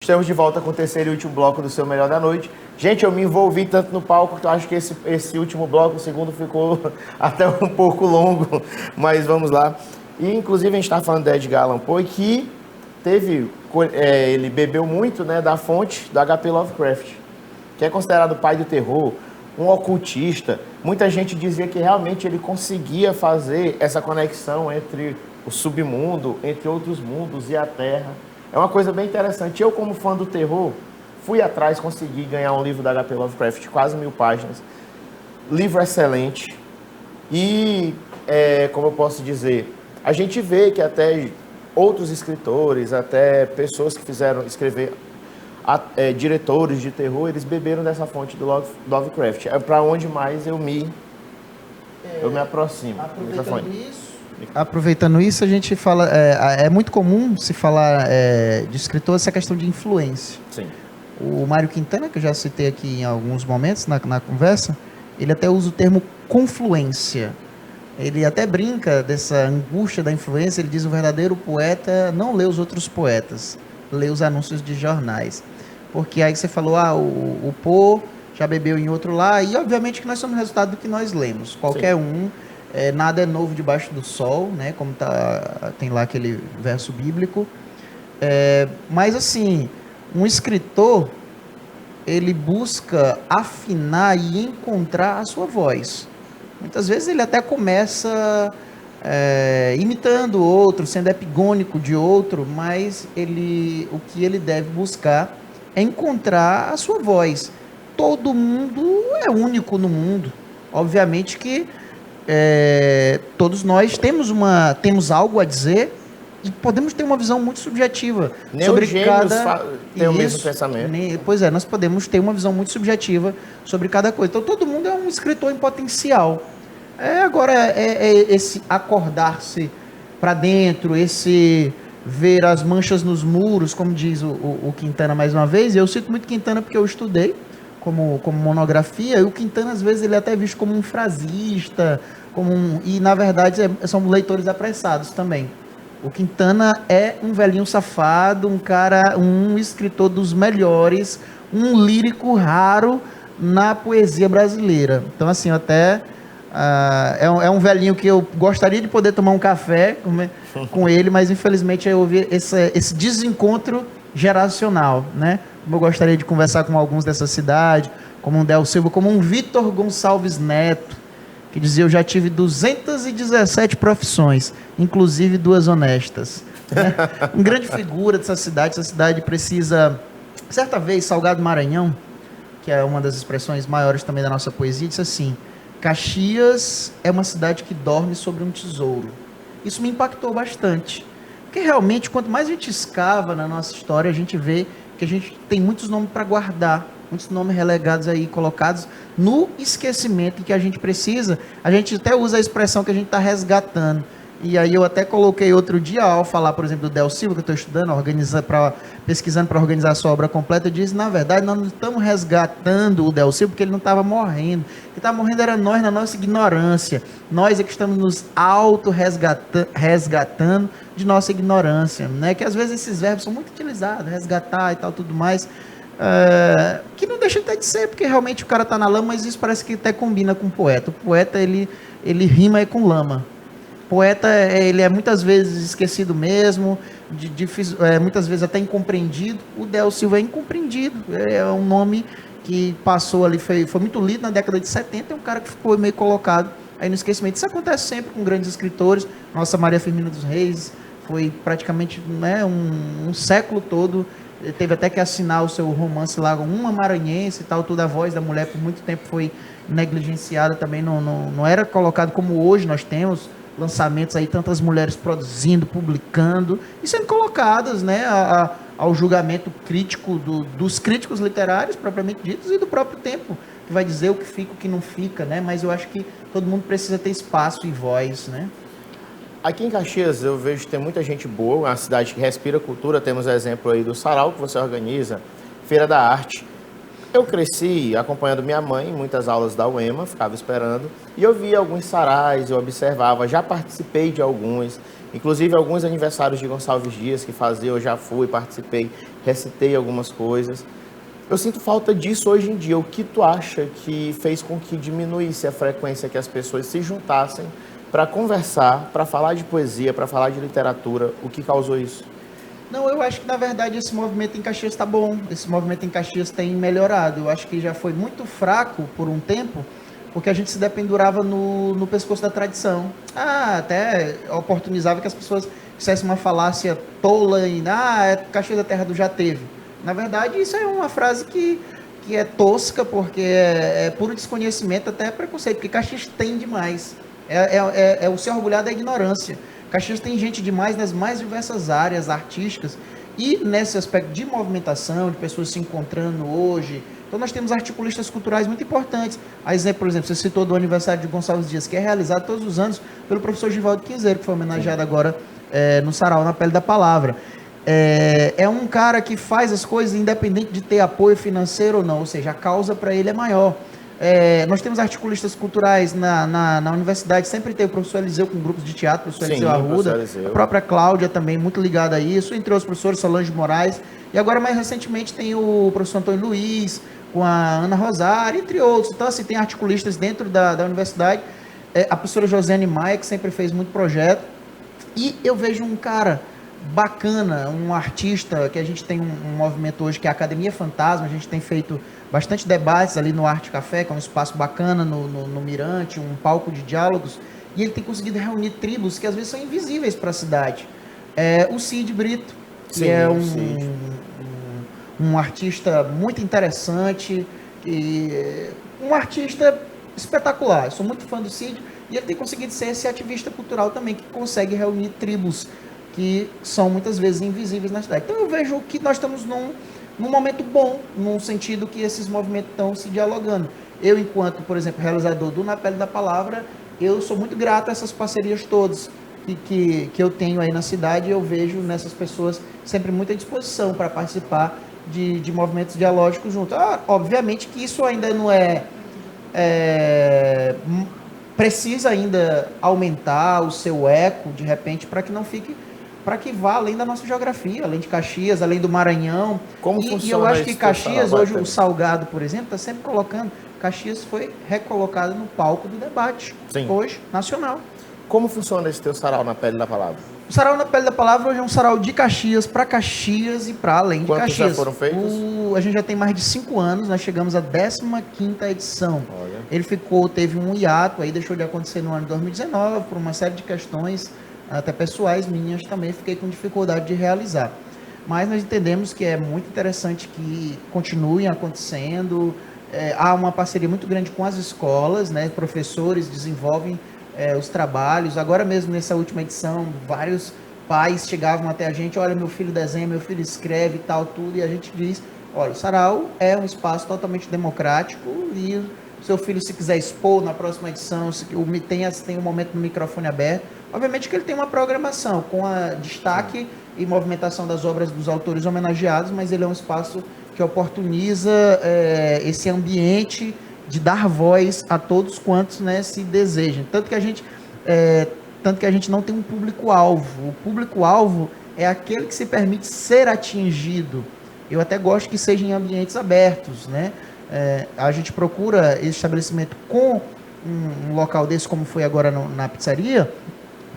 Estamos de volta com o terceiro e último bloco do Seu Melhor da Noite. Gente, eu me envolvi tanto no palco que eu acho que esse último bloco, o segundo, ficou até um pouco longo, mas vamos lá. E, inclusive, a gente estava falando do Edgar Allan Poe, que ele bebeu muito, né, da fonte do H.P. Lovecraft, que é considerado o pai do terror, um ocultista. Muita gente dizia que realmente ele conseguia fazer essa conexão entre o submundo, entre outros mundos e a Terra. É uma coisa bem interessante. Eu, como fã do terror, fui atrás, consegui ganhar um livro da H.P. Lovecraft, quase 1000 páginas. Livro excelente. E, como eu posso dizer, a gente vê que até outros escritores, até pessoas que fizeram escrever, diretores de terror, eles beberam dessa fonte do Lovecraft. É para onde mais eu me aproximo. Aproveitando isso, a gente fala... É muito comum se falar de escritor essa questão de influência. Sim. O Mário Quintana, que eu já citei aqui em alguns momentos na conversa, ele até usa o termo confluência. Ele até brinca dessa angústia da influência. Ele diz: o verdadeiro poeta não lê os outros poetas, lê os anúncios de jornais. Porque aí você falou, o Poe já bebeu em outro lá, e obviamente que nós somos resultado do que nós lemos. Qualquer um... nada é novo debaixo do sol, né? Como tem lá aquele verso bíblico. Mas assim, um escritor, ele busca afinar e encontrar a sua voz. Muitas vezes ele até começa imitando o outro, sendo epigônico de outro, mas o que ele deve buscar é encontrar a sua voz. Todo mundo é único no mundo. Obviamente que todos nós temos algo a dizer e podemos ter uma visão muito subjetiva sobre cada... tem o mesmo pensamento. Pois é, nós podemos ter uma visão muito subjetiva sobre cada coisa. Então todo mundo é um escritor em potencial. Agora esse acordar-se para dentro, esse ver as manchas nos muros, como diz o Quintana mais uma vez. E eu cito muito Quintana porque eu estudei como monografia, e o Quintana às vezes ele é até visto como um frasista, e na verdade são leitores apressados também. O Quintana é um velhinho safado, um escritor dos melhores, um lírico raro na poesia brasileira. Então assim, até é um velhinho que eu gostaria de poder tomar um café com ele, mas infelizmente eu ouvi esse desencontro geracional, né? Como eu gostaria de conversar com alguns dessa cidade, como um Del Silva, como um Vitor Gonçalves Neto, que dizia: eu já tive 217 profissões, inclusive 2 honestas. Né? Uma grande figura dessa cidade. Essa cidade precisa... Certa vez, Salgado Maranhão, que é uma das expressões maiores também da nossa poesia, disse assim: Caxias é uma cidade que dorme sobre um tesouro. Isso me impactou bastante, porque realmente, quanto mais a gente escava na nossa história, a gente vê que a gente tem muitos nomes para guardar, muitos nomes relegados aí, colocados no esquecimento, e que a gente até usa a expressão que a gente está resgatando. E aí eu até coloquei outro dia, ao falar, por exemplo, do Del Silva, que eu estou estudando, pesquisando para organizar a sua obra completa, eu disse: na verdade, nós não estamos resgatando o Del Silva porque ele não estava morrendo. O que estava morrendo era nós, na nossa ignorância. Nós é que estamos nos auto-resgatando de nossa ignorância, né? Que às vezes esses verbos são muito utilizados, resgatar e tal, tudo mais, que não deixa até de ser, porque realmente o cara está na lama, mas isso parece que até combina com o poeta. O poeta, ele rima com lama. O poeta, ele é muitas vezes esquecido mesmo, muitas vezes até incompreendido. O Del Silva é incompreendido, é um nome que passou ali, foi muito lido na década de 70, é um cara que ficou meio colocado aí no esquecimento. Isso acontece sempre com grandes escritores. Nossa Maria Firmina dos Reis foi praticamente, né, um século todo, teve até que assinar o seu romance lá, Uma Maranhense e tal, toda a voz da mulher por muito tempo foi negligenciada também, não era colocado como hoje nós temos lançamentos aí, tantas mulheres produzindo, publicando e sendo colocadas, né, ao julgamento crítico dos críticos literários propriamente ditos e do próprio tempo, que vai dizer o que fica, o que não fica, né? Mas eu acho que todo mundo precisa ter espaço e voz, né? Aqui em Caxias eu vejo que tem muita gente boa, uma cidade que respira cultura. Temos exemplo aí do Sarau, que você organiza, Feira da Arte. Eu cresci acompanhando minha mãe em muitas aulas da UEMA, ficava esperando, e eu via alguns sarais, eu observava, já participei de alguns, inclusive alguns aniversários de Gonçalves Dias que fazia, eu já fui, participei, recitei algumas coisas. Eu sinto falta disso hoje em dia. O que tu acha que fez com que diminuísse a frequência que as pessoas se juntassem para conversar, para falar de poesia, para falar de literatura? O que causou isso? Não, eu acho que na verdade esse movimento em Caxias está bom. Esse movimento em Caxias tem melhorado. Eu acho que já foi muito fraco por um tempo, porque a gente se dependurava no pescoço da tradição. Até oportunizava que as pessoas dissessem uma falácia tola e Caxias é terra do já teve. Na verdade, isso é uma frase que é tosca, porque é puro desconhecimento, até preconceito, porque Caxias tem demais. É o se orgulhar da ignorância. Caxias tem gente demais nas mais diversas áreas artísticas e nesse aspecto de movimentação, de pessoas se encontrando hoje. Então nós temos articulistas culturais muito importantes. A exemplo, por exemplo, você citou do aniversário de Gonçalves Dias, que é realizado todos os anos pelo professor Givaldo Quinzeiro, que foi homenageado agora no Sarau, na Pele da Palavra. É um cara que faz as coisas independente de ter apoio financeiro ou não, ou seja, a causa para ele é maior. Nós temos articulistas culturais na universidade, sempre tem o professor Eliseu com grupos de teatro, o professor Eliseu Arruda, a própria Cláudia também, muito ligada a isso, entre os professores Solange Moraes, e agora mais recentemente tem o professor Antônio Luiz, com a Ana Rosário, entre outros. Então, assim, tem articulistas dentro da universidade, a professora Josiane Maia, que sempre fez muito projeto, e eu vejo um cara bacana, um artista, que a gente tem um movimento hoje que é a Academia Fantasma, a gente tem feito bastante debates ali no Arte Café, que é um espaço bacana no Mirante, um palco de diálogos, e ele tem conseguido reunir tribos que às vezes são invisíveis para a cidade. O Cid Brito, que Sim, é um artista muito interessante, um artista espetacular. Eu sou muito fã do Cid, e ele tem conseguido ser esse ativista cultural também, que consegue reunir tribos que são muitas vezes invisíveis na cidade. Então eu vejo que nós estamos num momento bom, num sentido que esses movimentos estão se dialogando. Eu, enquanto, por exemplo, realizador do Na Pele da Palavra, eu sou muito grato a essas parcerias todas que eu tenho aí na cidade, e eu vejo nessas pessoas sempre muita disposição para participar de movimentos dialógicos juntos. Obviamente que isso ainda não precisa ainda aumentar o seu eco, de repente, para que não fique, para que vá além da nossa geografia, além de Caxias, além do Maranhão. E eu acho que Caxias, hoje, o Salgado, por exemplo, está sempre colocando, Caxias foi recolocado no palco do debate, hoje, nacional. Como funciona esse teu sarau na Pele da Palavra? O Sarau na Pele da Palavra hoje é um sarau de Caxias para Caxias e para além de Quantos Caxias. já foram feitos? A gente já tem mais de 5 anos, nós chegamos à 15ª edição. Olha. Ele teve um hiato, aí deixou de acontecer no ano de 2019, por uma série de questões, até pessoais minhas também, fiquei com dificuldade de realizar. Mas nós entendemos que é muito interessante que continuem acontecendo. Há uma parceria muito grande com as escolas, né? Professores desenvolvem os trabalhos. Agora mesmo, nessa última edição, vários pais chegavam até a gente: olha, meu filho desenha, meu filho escreve e tal, tudo, e a gente diz: olha, o sarau é um espaço totalmente democrático, e seu filho, se quiser expor na próxima edição, tem um momento no microfone aberto. Obviamente que ele tem uma programação com a destaque e movimentação das obras dos autores homenageados, mas ele é um espaço que oportuniza esse ambiente de dar voz a todos quantos, né, se desejam. Tanto que a gente não tem um público-alvo. O público-alvo é aquele que se permite ser atingido. Eu até gosto que seja em ambientes abertos, né? A gente procura esse estabelecimento com um local desse, como foi agora na pizzaria,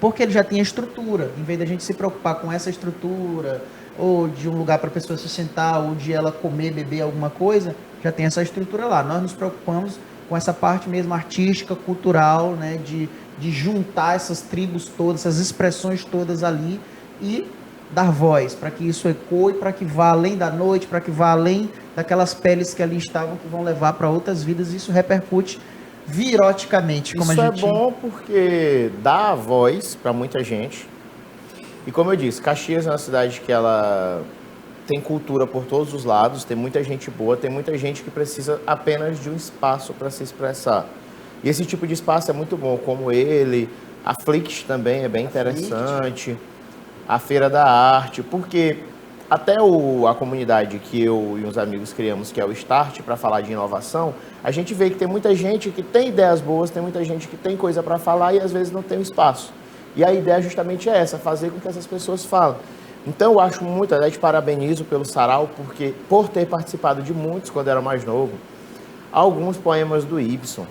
porque ele já tem a estrutura. Em vez da gente se preocupar com essa estrutura, ou de um lugar para a pessoa se sentar, ou de ela comer, beber alguma coisa, já tem essa estrutura lá. Nós nos preocupamos com essa parte mesmo artística, cultural, né, de juntar essas tribos todas, essas expressões todas ali e dar voz, para que isso ecoe, para que vá além da noite, para que vá além daquelas peles que ali estavam, que vão levar para outras vidas, e isso repercute viroticamente. Como isso a gente... é bom porque dá voz para muita gente. E como eu disse, Caxias é uma cidade que ela tem cultura por todos os lados, tem muita gente boa, tem muita gente que precisa apenas de um espaço para se expressar. E esse tipo de espaço é muito bom, como ele, a Flix também é bem interessante, a Feira da Arte, porque até a comunidade que eu e uns amigos criamos, que é o Start, para falar de inovação, a gente vê que tem muita gente que tem ideias boas, tem muita gente que tem coisa para falar e às vezes não tem o espaço. E a ideia justamente é essa, fazer com que essas pessoas falem. Então eu acho muito, até te parabenizo pelo Sarau, porque por ter participado de muitos quando era mais novo, alguns poemas do Ibsen,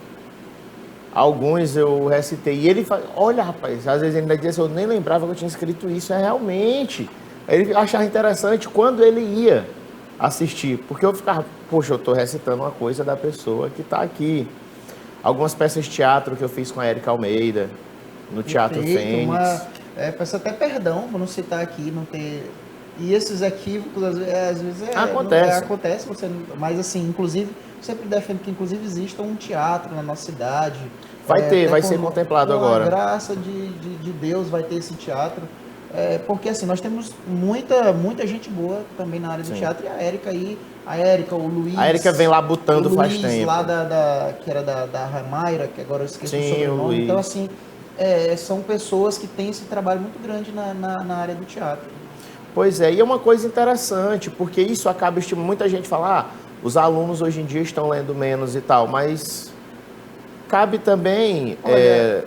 alguns eu recitei, e ele fala, olha rapaz, às vezes ele ainda dizia assim, eu nem lembrava que eu tinha escrito isso, é realmente. Ele achava interessante quando ele ia assistir, porque eu ficava, poxa, eu estou recitando uma coisa da pessoa que está aqui. Algumas peças de teatro que eu fiz com a Érica Almeida, no Teatro Fênix. Peço até perdão por não citar aqui, não ter... E esses equívocos, às vezes acontece, mas assim, inclusive, sempre defendo que inclusive exista um teatro na nossa cidade. Vai ser contemplado agora. Com a graça de Deus vai ter esse teatro. Porque assim, nós temos muita gente boa também na área do teatro, e a Érica, o Luiz... A Érica vem lá botando faz tempo. Lá que era da Ramaira, que agora eu esqueci o sobrenome. Então assim, são pessoas que têm esse trabalho muito grande na área do teatro. Pois é, e é uma coisa interessante, porque isso acaba estimulando. Muita gente fala, os alunos hoje em dia estão lendo menos e tal, mas cabe também,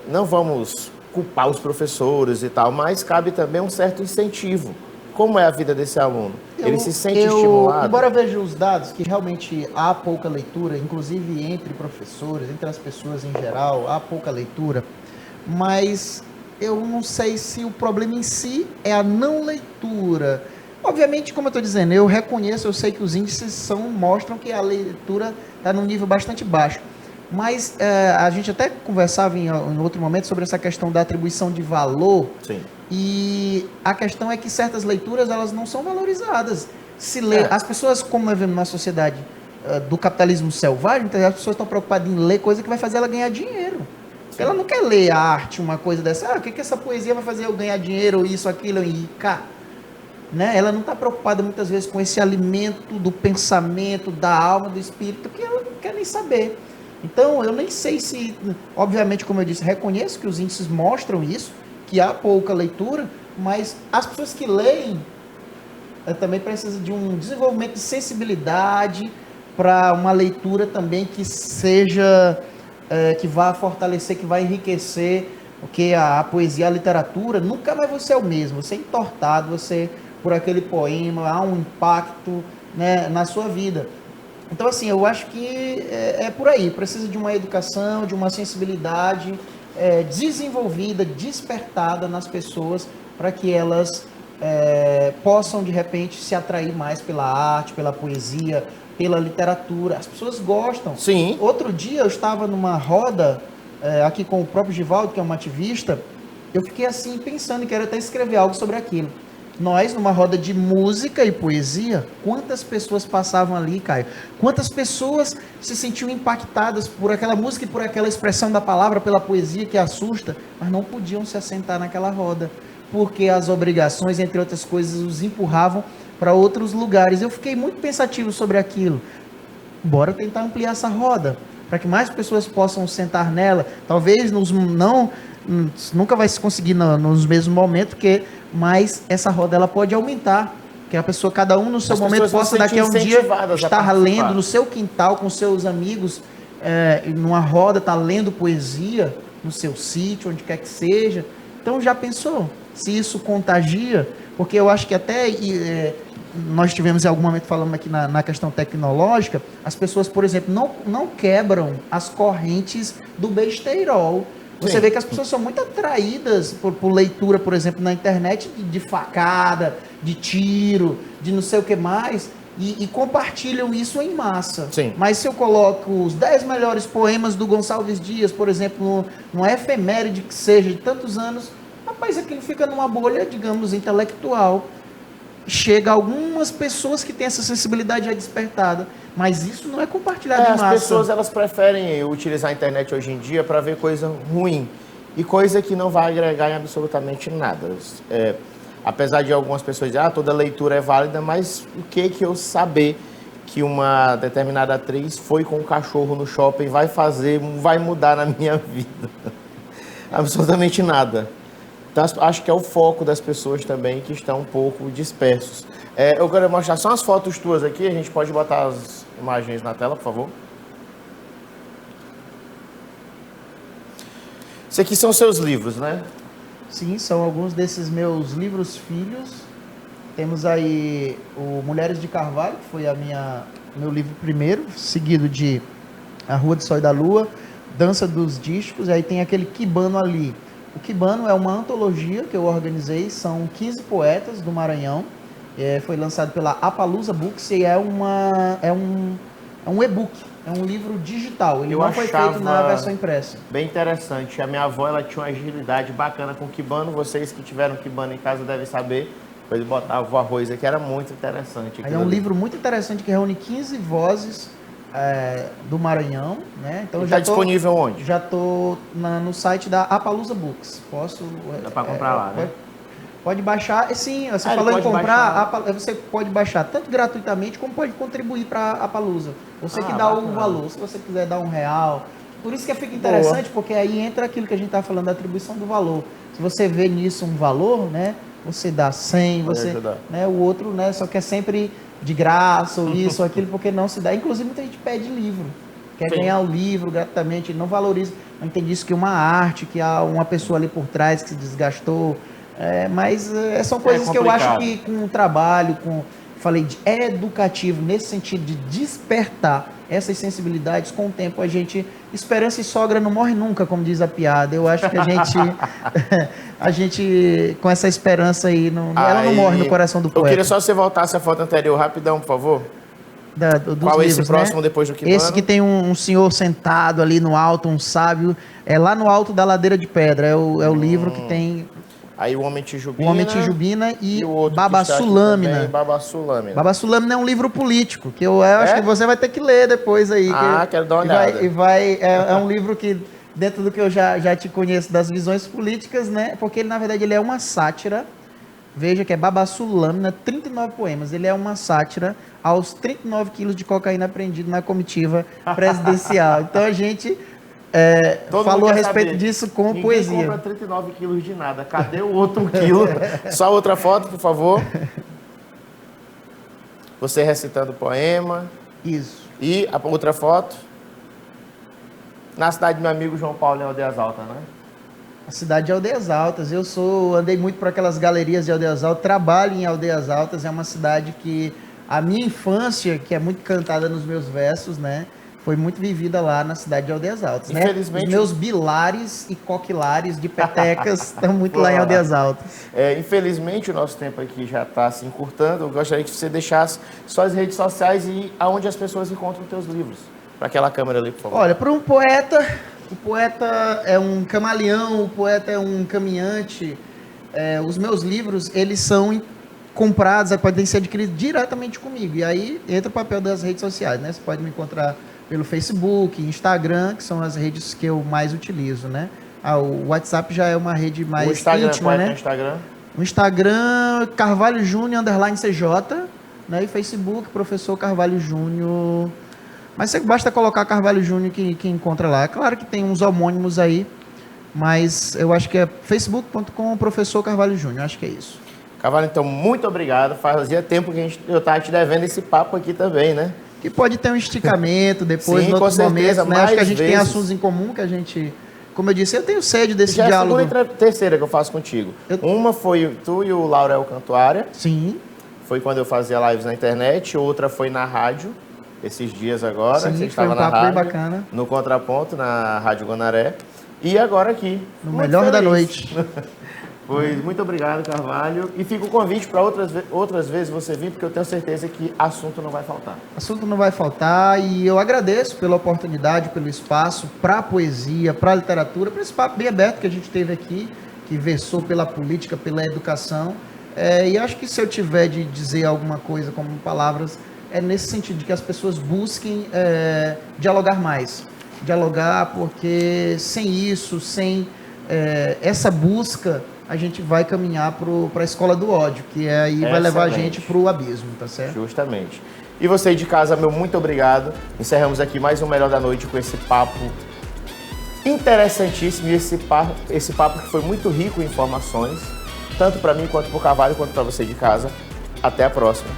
não vamos culpar os professores e tal, mas cabe também um certo incentivo. Como é a vida desse aluno? Ele se sente estimulado? Embora eu veja os dados que realmente há pouca leitura, inclusive entre professores, entre as pessoas em geral, há pouca leitura, mas eu não sei se o problema em si é a não leitura. Obviamente, como eu estou dizendo, eu reconheço, eu sei que os índices mostram que a leitura está num nível bastante baixo. Mas a gente até conversava em outro momento sobre essa questão da atribuição de valor. Sim. E a questão é que certas leituras elas não são valorizadas. As pessoas, como nós vemos na sociedade do capitalismo selvagem, as pessoas estão preocupadas em ler coisa que vai fazer ela ganhar dinheiro. Sim. Ela não quer ler arte, uma coisa dessa. O que essa poesia vai fazer eu ganhar dinheiro, isso, aquilo, e cá. Né? Ela não está preocupada muitas vezes com esse alimento do pensamento, da alma, do espírito, que ela não quer nem saber. Então, eu nem sei se, obviamente, como eu disse, reconheço que os índices mostram isso, que há pouca leitura, mas as pessoas que leem também precisam de um desenvolvimento de sensibilidade para uma leitura também que seja, que vá fortalecer, que vá enriquecer, porque a poesia, a literatura, nunca mais você é o mesmo, você é entortado, por aquele poema, há um impacto, né, na sua vida. Então, assim, eu acho que é por aí. Precisa de uma educação, de uma sensibilidade desenvolvida, despertada nas pessoas, para que elas possam, de repente, se atrair mais pela arte, pela poesia, pela literatura. As pessoas gostam. Sim. Outro dia eu estava numa roda, aqui com o próprio Givaldo, que é um ativista, eu fiquei assim, pensando e quero até escrever algo sobre aquilo. Nós, numa roda de música e poesia, quantas pessoas passavam ali, Caio? Quantas pessoas se sentiam impactadas por aquela música e por aquela expressão da palavra, pela poesia que assusta, mas não podiam se assentar naquela roda, porque as obrigações, entre outras coisas, os empurravam para outros lugares. Eu fiquei muito pensativo sobre aquilo. Bora tentar ampliar essa roda, para que mais pessoas possam sentar nela. Talvez nunca vai se conseguir nos mesmos momentos, mas essa roda ela pode aumentar, que a pessoa, cada um no seu momento, possa daqui a um dia estar lendo no seu quintal com seus amigos, numa roda, estar lendo poesia no seu sítio, onde quer que seja. Então, já pensou se isso contagia? Porque eu acho que até nós tivemos em algum momento falando aqui na questão tecnológica, as pessoas, por exemplo, não quebram as correntes do besteirol. Você vê que as pessoas são muito atraídas por leitura, por exemplo, na internet, de facada, de tiro, de não sei o que mais, e compartilham isso em massa. Sim. Mas se eu coloco os 10 melhores poemas do Gonçalves Dias, por exemplo, numa efeméride que seja de tantos anos, rapaz, aquilo fica numa bolha, digamos, intelectual. Chega a algumas pessoas que têm essa sensibilidade já despertada, mas isso não é compartilhado em massa. As pessoas elas preferem utilizar a internet hoje em dia para ver coisa ruim e coisa que não vai agregar em absolutamente nada. Apesar de algumas pessoas dizerem, toda leitura é válida, mas o que eu saber que uma determinada atriz foi com um cachorro no shopping vai mudar na minha vida? Absolutamente nada. Então, acho que é o foco das pessoas também que estão um pouco dispersos. Eu quero mostrar só as fotos tuas aqui, a gente pode botar as imagens na tela, por favor. Isso aqui são seus livros, né? Sim, são alguns desses meus livros filhos. Temos aí o Mulheres de Carvalho, que foi meu livro primeiro, seguido de A Rua do Sol e da Lua, Dança dos Dísticos, e aí tem aquele Quibano ali. O Quibano é uma antologia que eu organizei, são 15 poetas do Maranhão, foi lançado pela Apalusa Books e é um e-book, é um livro digital, ele não foi feito na versão impressa. Bem interessante, a minha avó ela tinha uma agilidade bacana com Quibano, vocês que tiveram Quibano em casa devem saber, depois botava o arroz aqui, era muito interessante. Aí é um livro muito interessante que reúne 15 vozes do Maranhão, né? Então está disponível onde? Já estou no site da Apalusa Books. Dá para comprar lá, né? Pode baixar. Sim, você falou em comprar, você pode baixar tanto gratuitamente como pode contribuir para a Apalusa. Você que dá o valor, se você quiser dar R$1. Por isso que fica interessante, porque aí entra aquilo que a gente está falando da atribuição do valor. Se você vê nisso um valor, né? Você dá 100, né, o outro, né, só quer sempre de graça, ou isso, ou aquilo, porque não se dá. Inclusive, muita gente pede livro, quer ganhar o livro gratuitamente, não valoriza, não entende isso que uma arte, que há uma pessoa ali por trás que se desgastou, mas são coisas que eu acho que com o trabalho, falei de educativo, nesse sentido de despertar essas sensibilidades, com o tempo a gente, esperança e sogra não morre nunca, como diz a piada. Eu acho que a gente com essa esperança aí, ela não morre no coração do poeta. Eu queria só que você voltasse a foto anterior, rapidão, por favor. Qual é esse próximo, né? Depois do Quibano? Esse que tem um senhor sentado ali no alto, um sábio, lá no alto da Ladeira de Pedra, é o livro que tem... Aí o Homem Tijubina. O Homem Tijubina e o Babassulâmina. Babassulâmina. Babassulâmina é um livro político, que eu acho que você vai ter que ler depois aí. Quero dar uma olhada. É um livro que, dentro do que eu já te conheço das visões políticas, né? Porque ele, na verdade, ele é uma sátira. Veja que é Babassulâmina, 39 poemas. Ele é uma sátira aos 39 quilos de cocaína apreendido na comitiva presidencial. Então a gente... falou a respeito disso com Ninguém poesia. Ninguém compra 39 quilos de nada. Cadê o outro quilo? Só outra foto, por favor. Você recitando o poema. Isso. E a outra foto. Na cidade do meu amigo João Paulo, em Aldeias Altas, né? A cidade de Aldeias Altas. Andei muito por aquelas galerias de Aldeias Altas, trabalho em Aldeias Altas. É uma cidade que a minha infância, que é muito cantada nos meus versos, né? Foi muito vivida lá na cidade de Aldeias Altas, né? Os meus bilares e coquilares de petecas estão muito lá em Aldeias Altas. Infelizmente, o nosso tempo aqui já está se encurtando. Eu gostaria que você deixasse suas redes sociais e aonde as pessoas encontram os teus livros. Para aquela câmera ali, por favor. Olha, para um poeta, o poeta é um camaleão, o poeta é um caminhante. Os meus livros, eles são comprados, podem ser adquiridos diretamente comigo. E aí entra o papel das redes sociais, né? Você pode me encontrar pelo Facebook, Instagram, que são as redes que eu mais utilizo, né? O WhatsApp já é uma rede mais íntima, né? O Instagram, Carvalho Júnior, _CJ, né? E Facebook, Professor Carvalho Júnior. Mas você basta colocar Carvalho Júnior que encontra lá. É claro que tem uns homônimos aí, mas eu acho que é facebook.com Professor Carvalho Júnior, acho que é isso. Carvalho, então, muito obrigado. Fazia tempo que eu estava te devendo esse papo aqui também, né? Que pode ter um esticamento depois, em outros momentos, né? Acho que a gente tem assuntos em comum que a gente... Como eu disse, eu tenho sede desse diálogo. Já é a segunda e terceira que eu faço contigo. Uma foi tu e o Laurel Cantuária. Sim. Foi quando eu fazia lives na internet. Outra foi na rádio, esses dias agora. Sim, você estava na rádio, bem bacana. No Contraponto, na Rádio Guanaré. E agora aqui. No melhor da noite. Pois, muito obrigado, Carvalho. E fica o convite para outras vezes você vir, porque eu tenho certeza que assunto não vai faltar. Assunto não vai faltar e eu agradeço pela oportunidade, pelo espaço para a poesia, para a literatura, para esse papo bem aberto que a gente teve aqui, que versou pela política, pela educação. E acho que se eu tiver de dizer alguma coisa como palavras, é nesse sentido de que as pessoas busquem dialogar mais. Dialogar porque sem isso, sem essa busca, a gente vai caminhar para a escola do ódio, que aí vai levar a gente para o abismo, tá certo? Justamente. E você de casa, meu muito obrigado. Encerramos aqui mais um Melhor da Noite com esse papo interessantíssimo esse papo que foi muito rico em informações, tanto para mim quanto para o Carvalho, quanto para você de casa. Até a próxima.